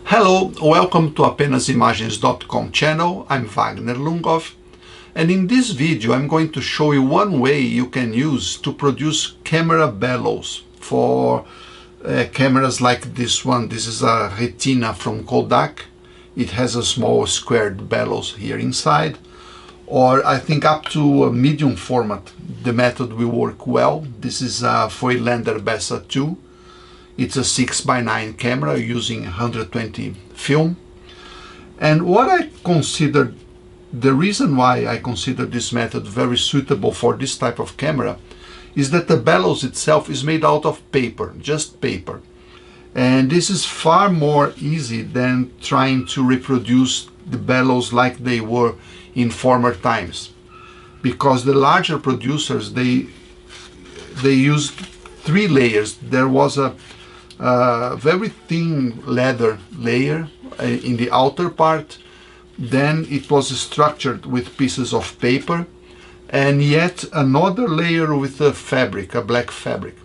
Hello, welcome to apenasimagens.com channel. I'm Wagner Lungov, and in this video I'm going to show you one way you can use to produce camera bellows for cameras like this one. This is a Retina from Kodak. It has a small squared bellows here inside, or I think up to a medium format the method will work well. This is a Voigtlander Bessa 2. It's a 6x9 camera using 120 film. And what I consider, the reason why I consider this method very suitable for this type of camera is that the bellows itself is made out of paper, just paper. And this is far more easy than trying to reproduce the bellows like they were in former times. Because the larger producers, they used 3 layers. There was a very thin leather layer in the outer part, then it was structured with pieces of paper, and yet another layer with a fabric, a black fabric.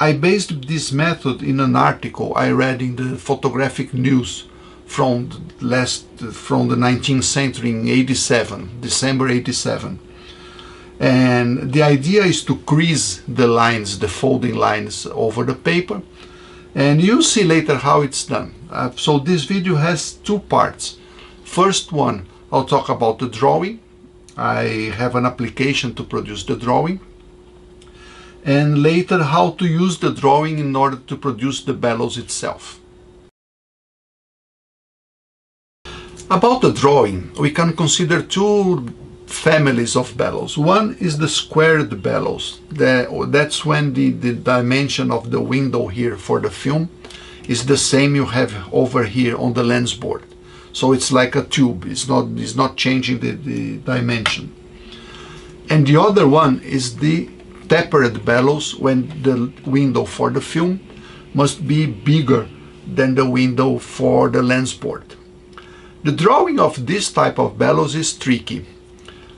I based this method in an article I read in the Photographic News from the 19th century in 87, December 87. And the idea is to crease the lines, the folding lines over the paper, and you'll see later how it's done. So this video has 2 parts. First one, I'll talk about the drawing. I have an application to produce the drawing. And later how to use the drawing in order to produce the bellows itself. About the drawing, we can consider 2 families of bellows. One is the squared bellows. That's when the dimension of the window here for the film is the same you have over here on the lens board. So it's like a tube, it's not changing the dimension. And the other one is the tapered bellows, when the window for the film must be bigger than the window for the lens board. The drawing of this type of bellows is tricky.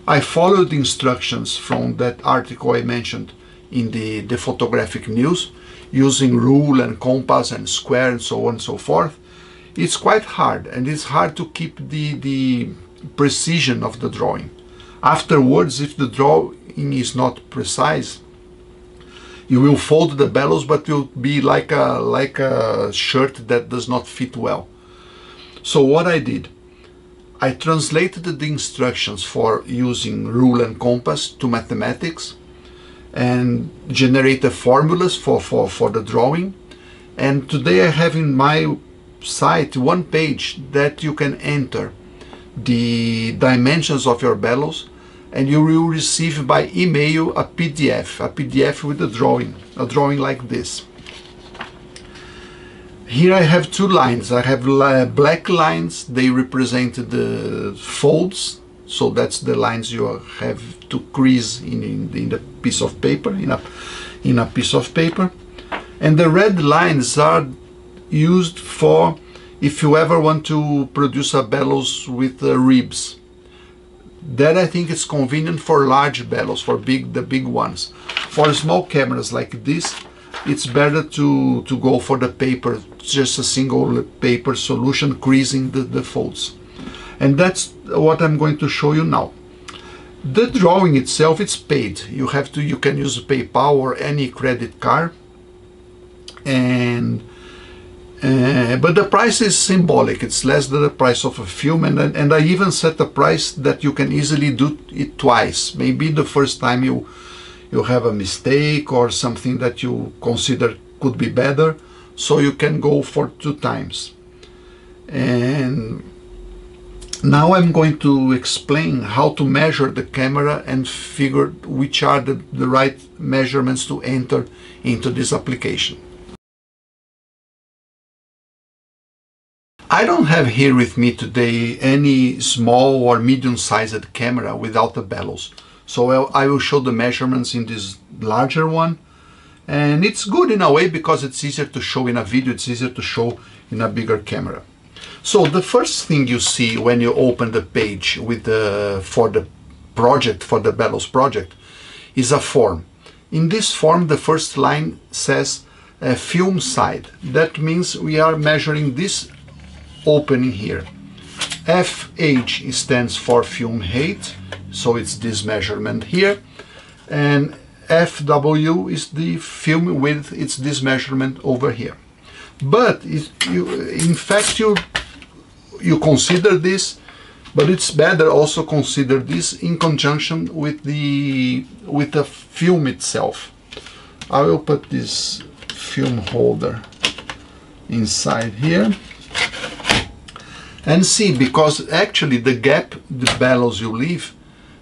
I followed the instructions from that article I mentioned in the Photographic News, using rule and compass and square and so on and so forth. It's quite hard, and it's hard to keep the precision of the drawing. Afterwards, if the drawing is not precise, you will fold the bellows, but it will be like a shirt that does not fit well. So what I did, I translated the instructions for using rule and compass to mathematics and generated formulas for the drawing. And today I have in my site one page that you can enter the dimensions of your bellows, and you will receive by email a PDF with a drawing like this. Here I have 2 lines. I have black lines, they represent the folds, so that's the lines you have to crease in the piece of paper, in a piece of paper. And the red lines are used for if you ever want to produce a bellows with ribs. That I think is convenient for large bellows, for the big ones. For small cameras like this, it's better to go for the paper, just a single paper solution, creasing the folds. And that's what I'm going to show you now. The drawing itself, it's paid. You can use PayPal or any credit card, and but the price is symbolic. It's less than the price of a film, and I even set a price that you can easily do it twice. Maybe the first time you have a mistake or something that you consider could be better, so you can go for 2 times. And now I'm going to explain how to measure the camera and figure which are the right measurements to enter into this application. I don't have here with me today any small or medium-sized camera without a bellows. So I will show the measurements in this larger one, and it's good in a way because it's easier to show in a video, it's easier to show in a bigger camera. So the first thing you see when you open the page with for the bellows project is a form. In this form, the first line says film side. That means we are measuring this opening here. FH stands for film height, so it's this measurement here, and FW is the film width, it's this measurement over here. But in fact you consider this, but it's better also consider this in conjunction with the film itself. I will put this film holder inside here and see, because actually the gap, the bellows you leave,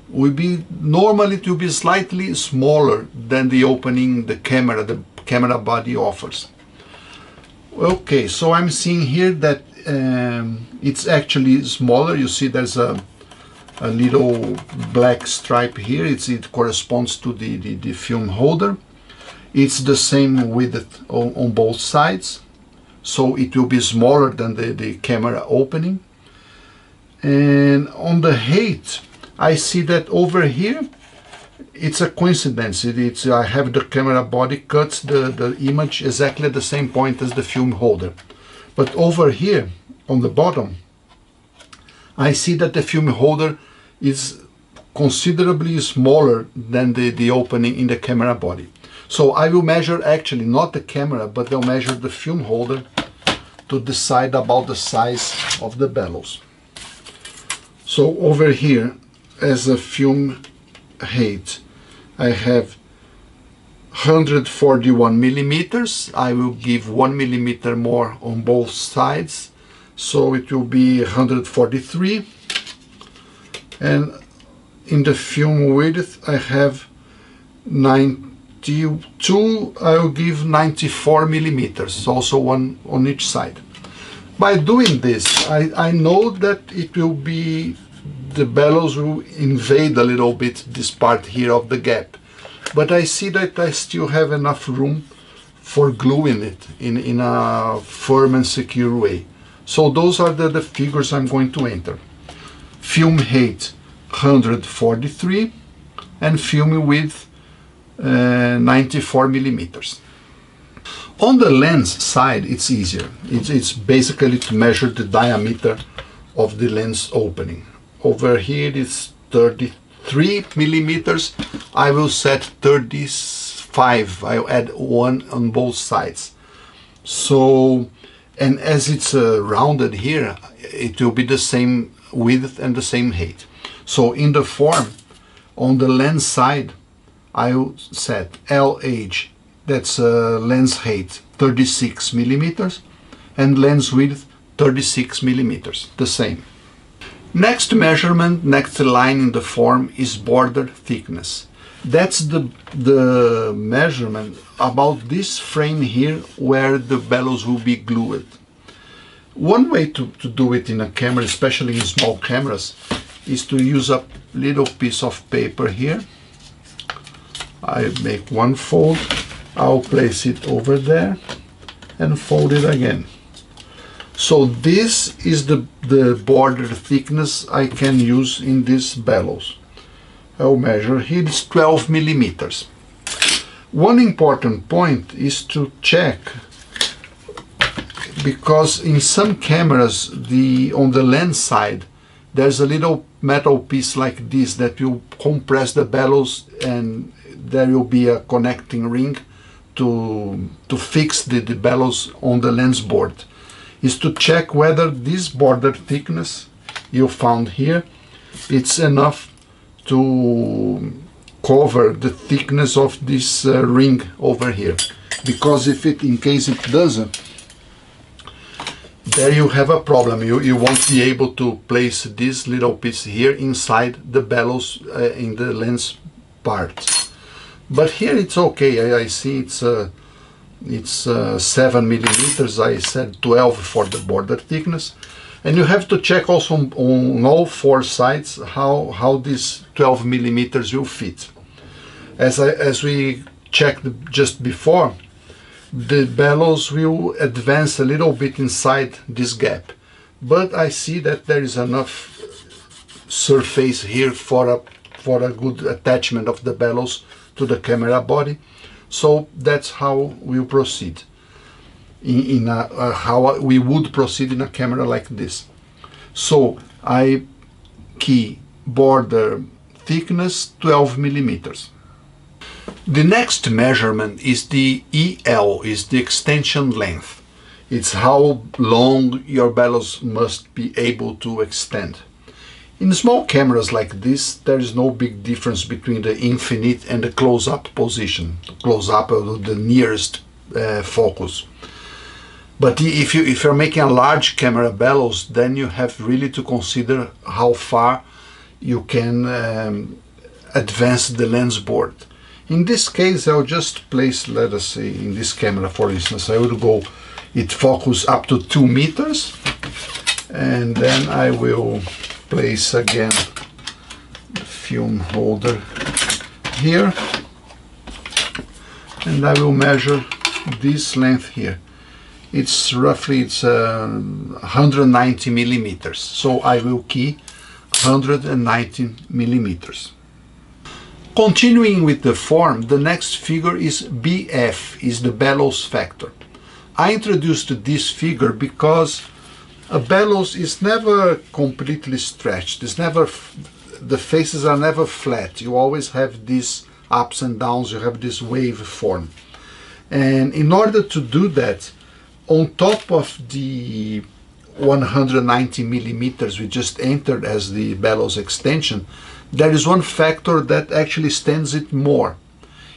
will be normally to be slightly smaller than the opening the camera body offers. Okay, so I'm seeing here that it's actually smaller. You see there's a little black stripe here. It corresponds to the film holder. It's the same width on both sides, so it will be smaller than the camera opening. And on the height, I see that over here it's a coincidence. I have the camera body cuts the image exactly at the same point as the film holder. But over here on the bottom, I see that the film holder is considerably smaller than the opening in the camera body. So I will measure actually not the camera, but I'll measure the film holder to decide about the size of the bellows. So over here, as a film height, I have 141 millimeters. I will give 1 millimeter more on both sides, so it will be 143. And in the film width, I have 92. I will give 94 millimeters, also one on each side. By doing this, I know that it will be, the bellows will invade a little bit this part here of the gap, but I see that I still have enough room for gluing it in a firm and secure way. So those are the figures I'm going to enter. Film height 143 and film width 94 millimeters. On the lens side, it's easier. It's basically to measure the diameter of the lens opening. Over here it's 33 millimeters. I will set 35. I'll add one on both sides. So, and as it's rounded here, it will be the same width and the same height. So in the form, on the lens side, I will set LH, that's lens height 36 millimeters, and lens width 36 millimeters, the same. Next measurement, next line in the form is border thickness. That's the measurement about this frame here where the bellows will be glued. One way to do it in a camera, especially in small cameras, is to use a little piece of paper here. I make one fold, I'll place it over there and fold it again. So this is the border thickness I can use in this bellows. I'll measure here, it's 12 millimeters. One important point is to check, because in some cameras, on the lens side, there's a little metal piece like this that will compress the bellows, and there will be a connecting ring to fix the bellows on the lens board. Is to check whether this border thickness you found here, it's enough to cover the thickness of this ring over here. Because if it, in case it doesn't, there you have a problem. You won't be able to place this little piece here inside the bellows in the lens part. But here it's okay. I see it's 7 millimeters. I said 12 for the border thickness. And you have to check also on all four sides how this 12 millimeters will fit. As we checked just before, the bellows will advance a little bit inside this gap. But I see that there is enough surface here for a good attachment of the bellows to the camera body. So that's how we'll proceed. how we would proceed in a camera like this. So I key border thickness 12 millimeters. The next measurement is the EL, is the extension length. It's how long your bellows must be able to extend. In small cameras like this, there is no big difference between the infinite and the close-up position. Close-up or the nearest focus. But if you're making a large camera bellows, then you have really to consider how far you can advance the lens board. In this case, I'll just place, let us say, in this camera, for instance, I will go, it focus up to 2 meters, and then I will place again the film holder here, and I will measure this length here. It's roughly 190 millimeters, so I will key 190 millimeters. Continuing with the form, the next figure is BF, is the bellows factor. I introduced this figure because a bellows is never completely stretched. It's never, the faces are never flat. You always have these ups and downs, you have this wave form. And in order to do that, on top of the 190 millimeters we just entered as the bellows extension, there is one factor that actually extends it more.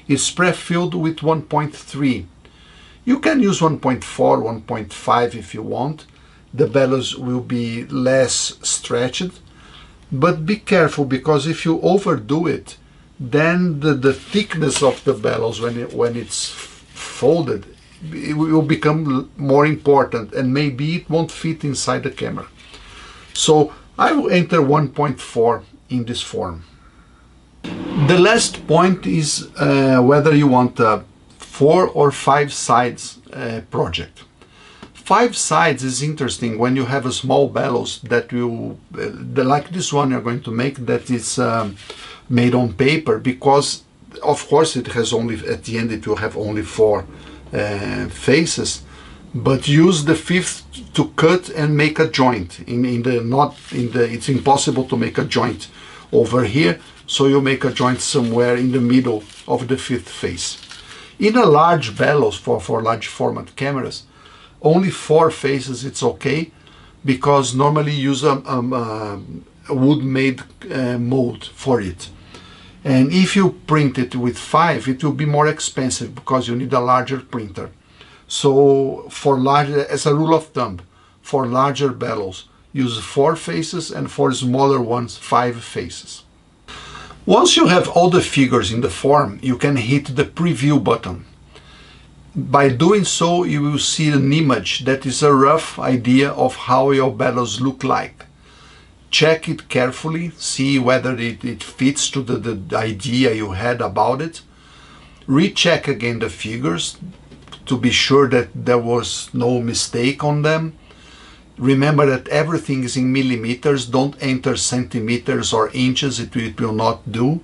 It's pre-filled with 1.3. You can use 1.4, 1.5 if you want. The bellows will be less stretched, but be careful, because if you overdo it, then the thickness of the bellows when it's folded, it will become more important, and maybe it won't fit inside the camera. So I will enter 1.4 in this form. The last point is whether you want a 4 or 5 sides project. 5 sides is interesting when you have a small bellows that will, like this one you're going to make, that is made on paper, because of course it has only, at the end it will have only 4 faces, but use the 5th to cut and make a joint. It's impossible to make a joint over here, so you make a joint somewhere in the middle of the 5th face. In a large bellows, for large format cameras, only 4 faces it's okay, because normally use a wood-made mold for it. And if you print it with 5, it will be more expensive because you need a larger printer. So for larger, as a rule of thumb, for larger bellows, use 4 faces, and for smaller ones, 5 faces. Once you have all the figures in the form, you can hit the preview button. By doing so, you will see an image that is a rough idea of how your bellows look like. Check it carefully, see whether it fits to the idea you had about it. Recheck again the figures to be sure that there was no mistake on them. Remember that everything is in millimeters, don't enter centimeters or inches, it will not do.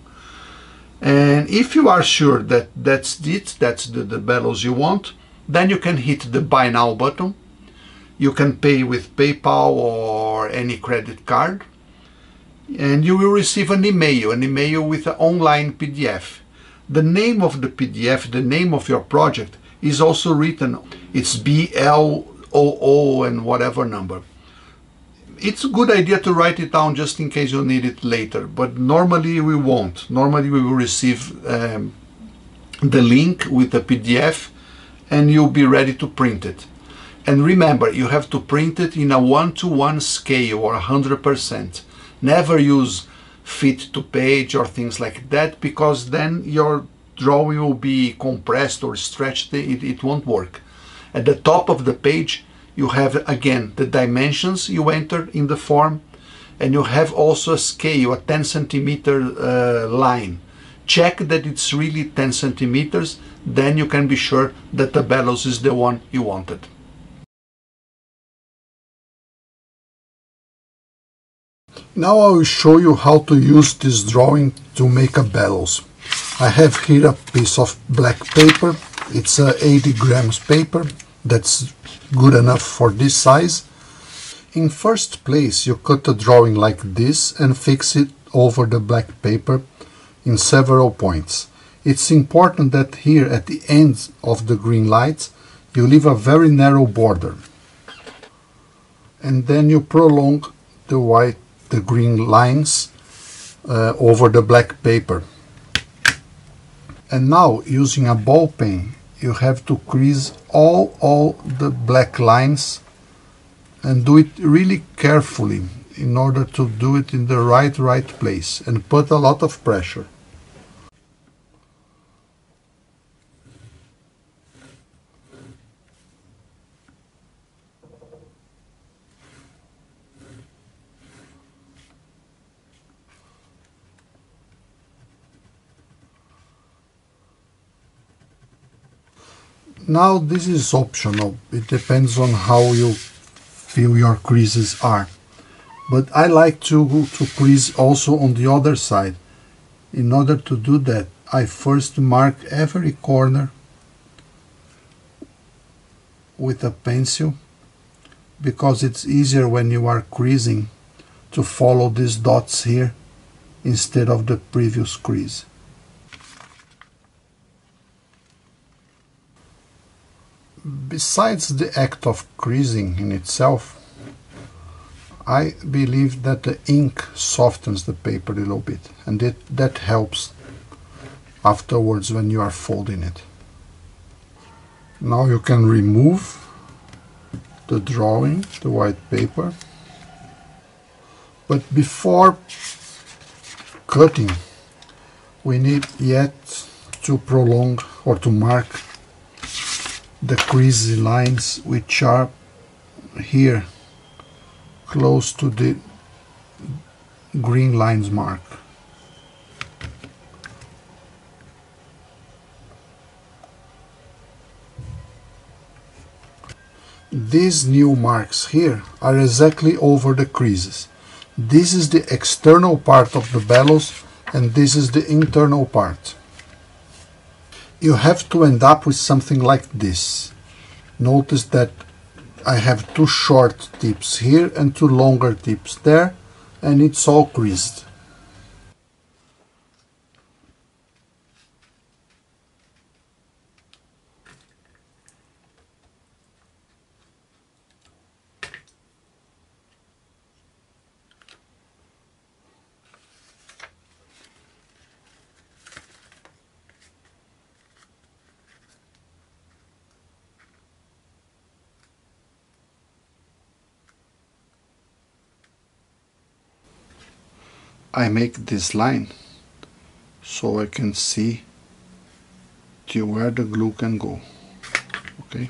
And if you are sure that that's it, that's the bellows you want, then you can hit the Buy Now button. You can pay with PayPal or any credit card, and you will receive an email with an online PDF. The name of the PDF, the name of your project, is also written. It's BLOO and whatever number. It's a good idea to write it down just in case you need it later, but normally we won't. Normally we will receive the link with the PDF, and you'll be ready to print it. And remember, you have to print it in a 1:1 scale or 100%. Never use fit to page or things like that, because then your drawing will be compressed or stretched. It won't work. At the top of the page, you have again the dimensions you enter in the form, and you have also a scale, a 10 centimeter line. Check that it's really 10 centimeters, then you can be sure that the bellows is the one you wanted. Now I will show you how to use this drawing to make a bellows. I have here a piece of black paper. It's 80 grams paper. That's good enough for this size. In first place, you cut a drawing like this and fix it over the black paper in several points. It's important that here at the ends of the green lights you leave a very narrow border, and then you prolong the green lines over the black paper. And now, using a ball pen, you have to crease all the black lines, and do it really carefully in order to do it in the right place, and put a lot of pressure. Now this is optional, it depends on how you feel your creases are. But I like to crease also on the other side. In order to do that, I first mark every corner with a pencil, because it's easier when you are creasing to follow these dots here instead of the previous crease. Besides the act of creasing in itself, I believe that the ink softens the paper a little bit, and that helps afterwards when you are folding it. Now you can remove the drawing, the white paper, but before cutting we need yet to prolong or to mark the creasy lines which are here close to the green lines mark. These new marks here are exactly over the creases. This is the external part of the bellows and this is the internal part. You have to end up with something like this. Notice that I have two short tips here and two longer tips there, and it's all creased. I make this line so I can see to where the glue can go. Okay.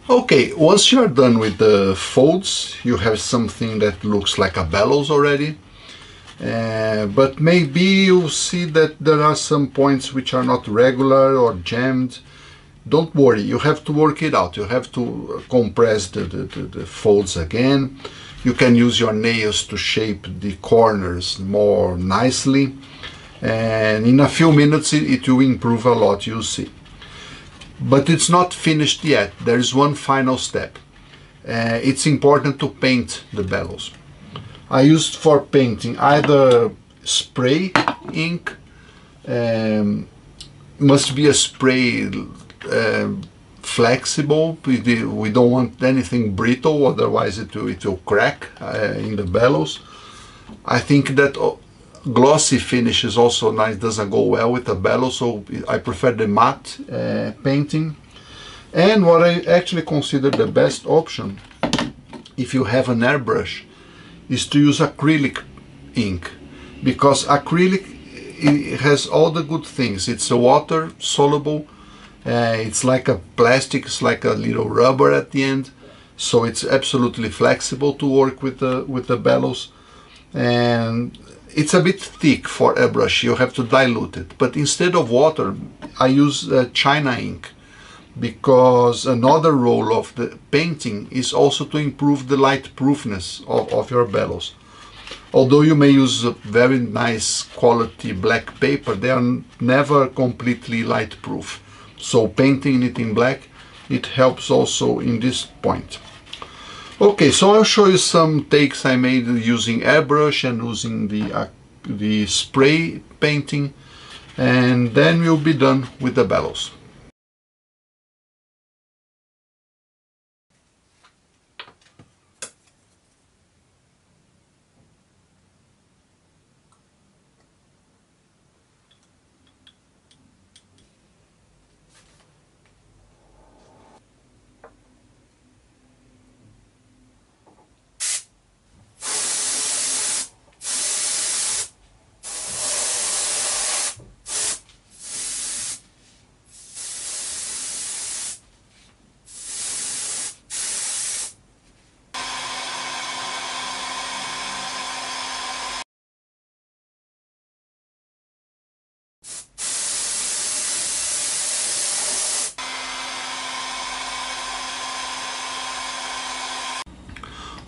Okay, once you are done with the folds, you have something that looks like a bellows already. But maybe you'll see that there are some points which are not regular or jammed. Don't worry, you have to work it out. You have to compress the folds again. You can use your nails to shape the corners more nicely. And in a few minutes it will improve a lot, you'll see. But it's not finished yet. There is one final step. It's important to paint the bellows. I used for painting either spray ink, must be a spray flexible. We don't want anything brittle, otherwise it will crack in the bellows. I think that glossy finish is also nice, doesn't go well with the bellows, so I prefer the matte painting. And what I actually consider the best option, if you have an airbrush, is to use acrylic ink, because acrylic, it has all the good things. It's a water soluble, it's like a plastic, it's like a little rubber at the end, so it's absolutely flexible to work with the bellows. And it's a bit thick for airbrush, you have to dilute it. But instead of water, I use China ink, because another role of the painting is also to improve the light proofness of your bellows. Although you may use a very nice quality black paper, they are never completely light proof. So painting it in black, it helps also in this point. Okay, so I'll show you some takes I made using airbrush and using the spray painting, and then we'll be done with the bellows.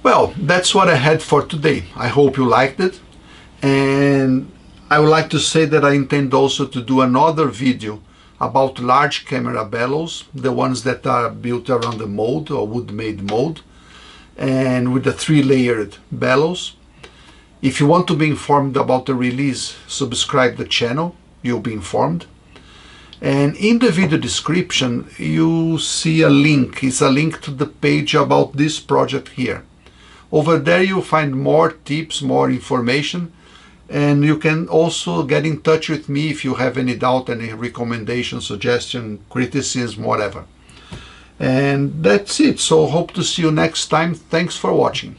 Well, that's what I had for today. I hope you liked it, and I would like to say that I intend also to do another video about large camera bellows, the ones that are built around the mold or wood-made mold, and with the 3-layered bellows. If you want to be informed about the release, subscribe the channel, you'll be informed. And in the video description you see a link. It's a link to the page about this project here. Over there you'll find more tips, more information, and you can also get in touch with me if you have any doubt, any recommendation, suggestion, criticism, whatever. And that's it. So hope to see you next time. Thanks for watching.